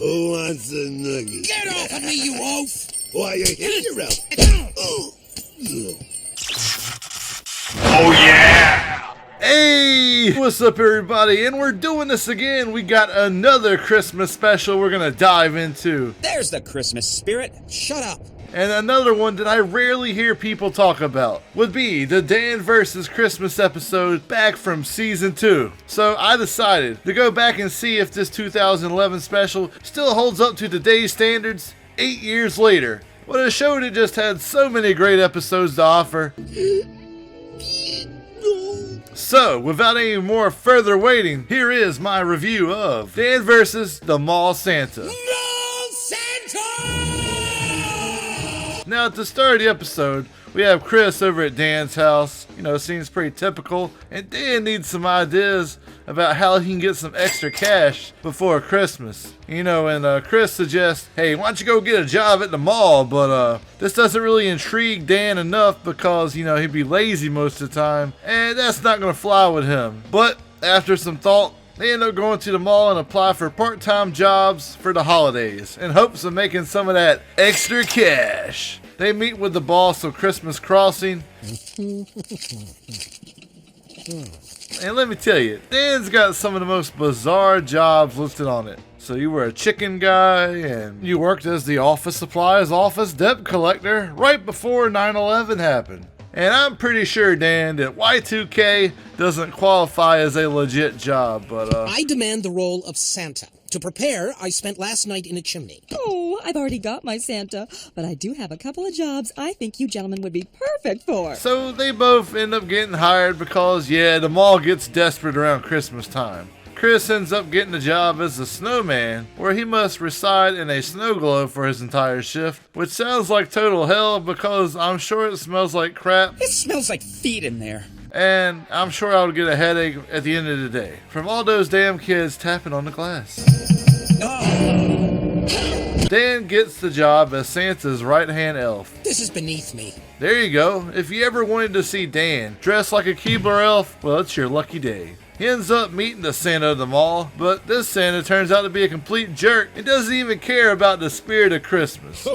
Who wants a nugget? Get off of me, you oaf! Why, you hit your ralph. Oh yeah! Hey, what's up everybody? And we're doing this again. We got another Christmas special we're gonna dive into. There's the Christmas spirit. Shut up. And another one that I rarely hear people talk about would be the Dan vs. Christmas episode back from season 2. So I decided to go back and see if this 2011 special still holds up to today's standards 8 years later. What a show that just had so many great episodes to offer. So, without any more further waiting, here is my review of Dan vs. the Mall Santa. Mall Santa! Now, at the start of the episode, we have Chris over at Dan's house. You know, seems pretty typical. And Dan needs some ideas about how he can get some extra cash before Christmas. You know, and Chris suggests, hey, why don't you go get a job at the mall? But this doesn't really intrigue Dan enough because, you know, he'd be lazy most of the time. And that's not going to fly with him. But after some thought, they end up going to the mall and apply for part-time jobs for the holidays in hopes of making some of that extra cash. They meet with the boss of Christmas Crossing. And let me tell you, Dan's got some of the most bizarre jobs listed on it. So you were a chicken guy, and you worked as the office supplies office debt collector right before 9/11 happened. And I'm pretty sure, Dan, that Y2K doesn't qualify as a legit job, but I demand the role of Santa. To prepare, I spent last night in a chimney. Oh, I've already got my Santa, but I do have a couple of jobs I think you gentlemen would be perfect for. So they both end up getting hired because, yeah, the mall gets desperate around Christmas time. Chris ends up getting a job as a snowman, where he must reside in a snow globe for his entire shift, which sounds like total hell because I'm sure it smells like crap. It smells like feet in there. And I'm sure I would get a headache at the end of the day from all those damn kids tapping on the glass. Oh. Dan gets the job as Santa's right-hand elf. This is beneath me. There you go. If you ever wanted to see Dan dressed like a Keebler elf, well, it's your lucky day. He ends up meeting the Santa of the mall, but this Santa turns out to be a complete jerk and doesn't even care about the spirit of Christmas.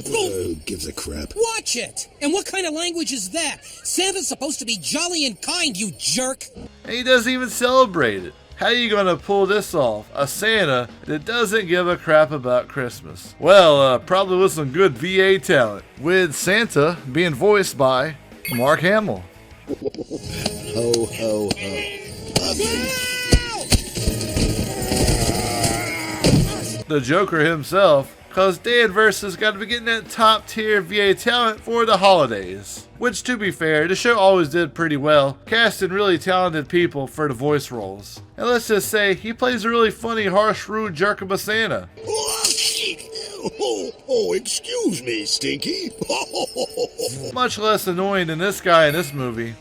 Who gives a crap? Watch it! And what kind of language is that? Santa's supposed to be jolly and kind, you jerk! And he doesn't even celebrate it. How are you going to pull this off? A Santa that doesn't give a crap about Christmas? Well, probably with some good VA talent, with Santa being voiced by Mark Hamill. Ho, ho, ho. The Joker himself, cause Dan vs. got to be getting that top tier VA talent for the holidays. Which, to be fair, the show always did pretty well, casting really talented people for the voice roles. And let's just say, he plays a really funny, harsh, rude jerk of a Santa. Oh, excuse me, Stinky. Much less annoying than this guy in this movie.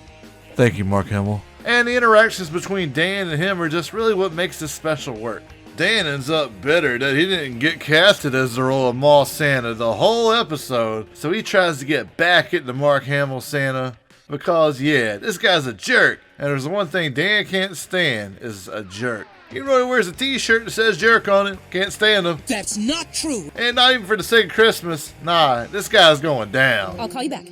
Thank you, Mark Hamill. And the interactions between Dan and him are just really what makes this special work. Dan ends up bitter that he didn't get casted as the role of Mall Santa the whole episode, so he tries to get back at the Mark Hamill Santa because, yeah, this guy's a jerk, and there's one thing Dan can't stand is a jerk. Even though he wears a t-shirt that says jerk on it, can't stand him. That's not true! And not even for the sake of Christmas, nah, this guy's going down. I'll call you back.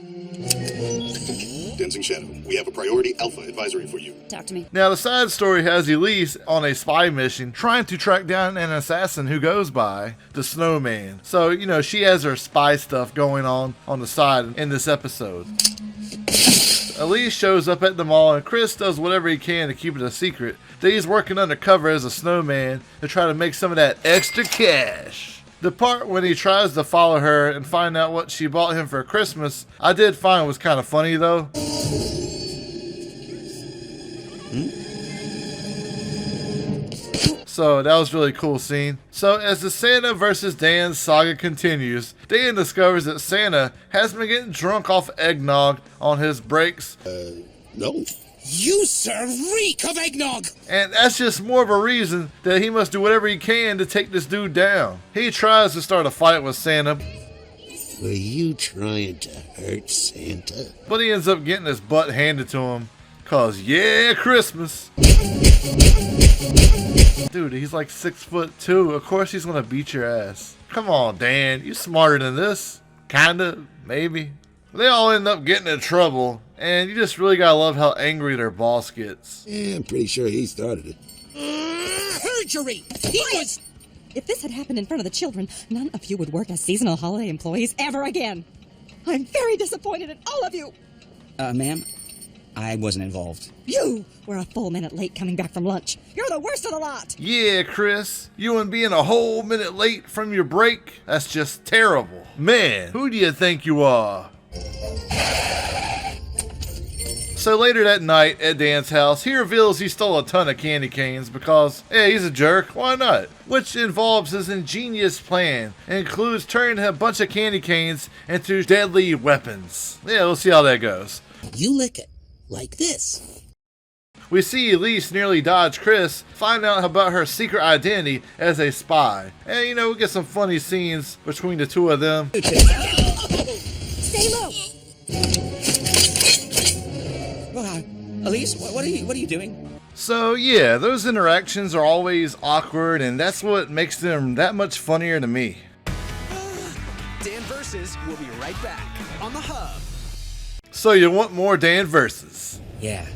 Dancing Shadow, we have a priority alpha advisory for you. Talk to me. Now, the side story has Elise on a spy mission trying to track down an assassin who goes by the Snowman. So, you know, she has her spy stuff going on the side in this episode. Elise shows up at the mall and Chris does whatever he can to keep it a secret that he's working undercover as a snowman to try to make some of that extra cash. The part when he tries to follow her and find out what she bought him for Christmas, I did find was kind of funny though. So that was a really cool scene. So as the Santa vs. Dan saga continues, Dan discovers that Santa has been getting drunk off eggnog on his breaks. No. You, sir, reek of eggnog! And that's just more of a reason that he must do whatever he can to take this dude down. He tries to start a fight with Santa. Were you trying to hurt Santa? But he ends up getting his butt handed to him Cause yeah, Christmas. Dude, he's like 6'2". Of course he's gonna beat your ass. Come on, Dan, you smarter than this. Kinda, maybe. They all end up getting in trouble, and you just really gotta love how angry their boss gets. Yeah, I'm pretty sure he started it. Perjury! He was... If this had happened in front of the children, none of you would work as seasonal holiday employees ever again. I'm very disappointed in all of you. Ma'am, I wasn't involved. You were a full minute late coming back from lunch. You're the worst of the lot. Yeah, Chris, you and being a whole minute late from your break, that's just terrible. Man, who do you think you are? So later that night at Dan's house, he reveals he stole a ton of candy canes because, hey, he's a jerk, why not? Which involves his ingenious plan and includes turning a bunch of candy canes into deadly weapons. Yeah, we'll see how that goes. You lick it. Like this. We see Elise nearly dodge Chris, find out about her secret identity as a spy. And you know, we get some funny scenes between the two of them. Stay low. Elise, what are you doing? So yeah, those interactions are always awkward, and that's what makes them that much funnier to me. Dan Versus will be right back on the Hub. So you want more Dan Versus? Yeah.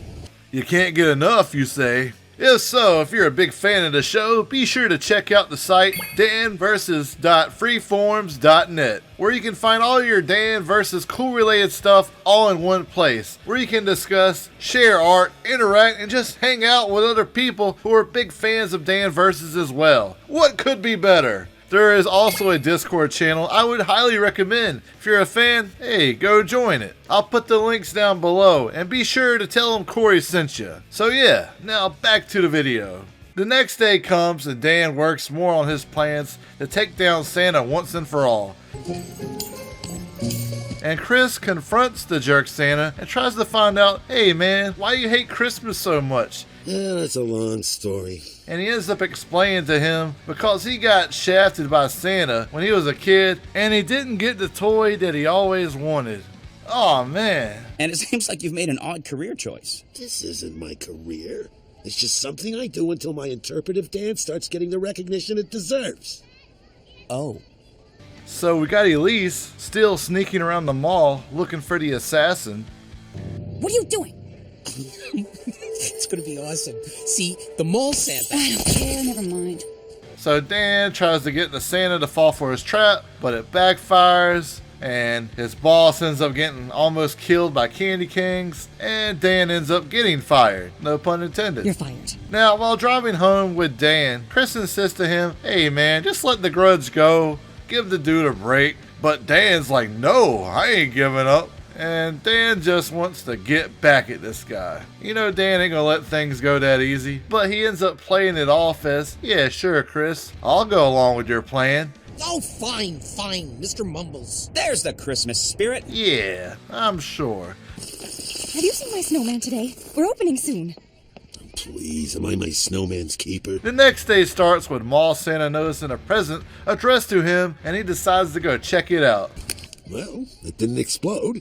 You can't get enough, you say? If so, if you're a big fan of the show, be sure to check out the site danversus.freeforums.net, where you can find all your Dan Versus cool related stuff all in one place, where you can discuss, share art, interact, and just hang out with other people who are big fans of Dan Versus as well. What could be better? There is also a Discord channel I would highly recommend. If you're a fan, hey, go join it. I'll put the links down below, and be sure to tell them Cory sent you. So yeah, now back to the video. The next day comes and Dan works more on his plans to take down Santa once and for all. And Chris confronts the jerk Santa and tries to find out, hey man, why you hate Christmas so much? Yeah, that's a long story. And he ends up explaining to him because he got shafted by Santa when he was a kid and he didn't get the toy that he always wanted. Aw, man. And it seems like you've made an odd career choice. This isn't my career. It's just something I do until my interpretive dance starts getting the recognition it deserves. Oh. So we got Elise still sneaking around the mall looking for the assassin. What are you doing? It's gonna be awesome. See, the mall Santa. I don't care. Never mind. So Dan tries to get the Santa to fall for his trap, but it backfires, and his boss ends up getting almost killed by candy canes, and Dan ends up getting fired. No pun intended. You're fired. Now, while driving home with Dan, Chris insists to him, hey man, just let the grudge go. Give the dude a break. But Dan's like, no, I ain't giving up. And Dan just wants to get back at this guy. You know Dan ain't gonna let things go that easy, but he ends up playing it off as, yeah, sure, Chris, I'll go along with your plan. Oh, fine, Mr. Mumbles. There's the Christmas spirit. Yeah, I'm sure. Have you seen my snowman today? We're opening soon. Please, am I my snowman's keeper? The next day starts with Mall Santa noticing a present addressed to him, and he decides to go check it out. Well, it didn't explode.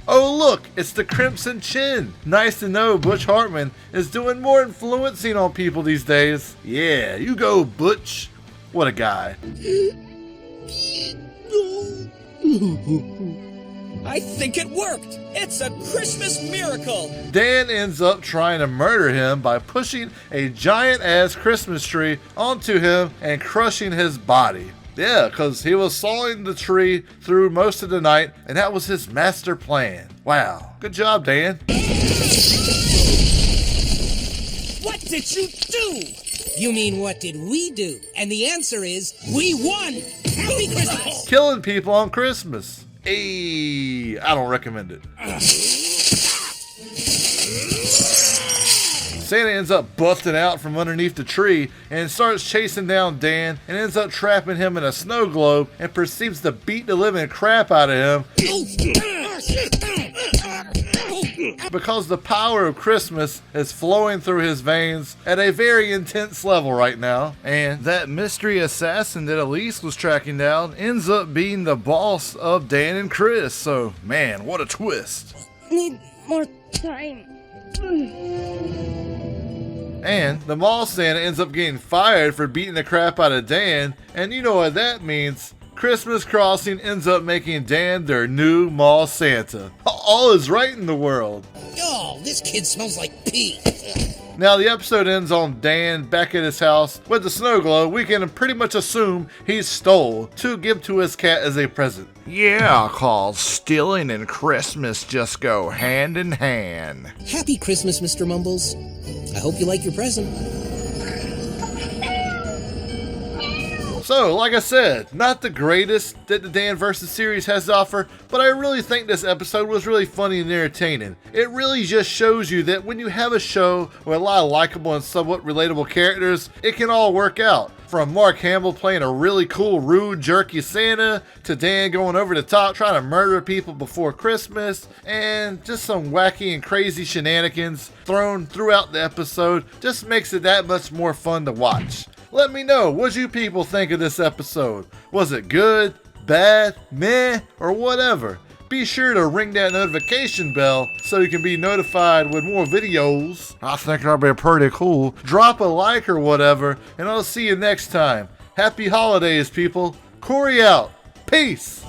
Oh look, it's the Crimson Chin. Nice to know Butch Hartman is doing more influencing on people these days. Yeah, you go Butch. What a guy. I think it worked. It's a Christmas miracle. Dan ends up trying to murder him by pushing a giant ass Christmas tree onto him and crushing his body. Yeah, because he was sawing the tree through most of the night, and that was his master plan. Wow. Good job, Dan. What did you do? You mean, what did we do? And the answer is, we won! Happy Christmas! Killing people on Christmas. Hey, I don't recommend it. Santa ends up busting out from underneath the tree and starts chasing down Dan and ends up trapping him in a snow globe and proceeds to beat the living crap out of him because the power of Christmas is flowing through his veins at a very intense level right now. And that mystery assassin that Elise was tracking down ends up being the boss of Dan and Chris. So, man, what a twist. Need more time. And the mall Santa ends up getting fired for beating the crap out of Dan, and you know what that means. Christmas Crossing ends up making Dan their new mall Santa. All is right in the world. Oh, this kid smells like pee. Now the episode ends on Dan back at his house with the snow globe. We can pretty much assume he stole to give to his cat as a present. Yeah, 'cause stealing and Christmas just go hand in hand. Happy Christmas, Mr. Mumbles. I hope you like your present. So, like I said, not the greatest that the Dan vs. series has to offer, but I really think this episode was really funny and entertaining. It really just shows you that when you have a show with a lot of likable and somewhat relatable characters, it can all work out. From Mark Hamill playing a really cool, rude, jerky Santa, to Dan going over the top trying to murder people before Christmas, and just some wacky and crazy shenanigans thrown throughout the episode just makes it that much more fun to watch. Let me know what you people think of this episode. Was it good, bad, meh, or whatever? Be sure to ring that notification bell so you can be notified with more videos. I think that'll be pretty cool. Drop a like or whatever, and I'll see you next time. Happy holidays, people. Cory out. Peace.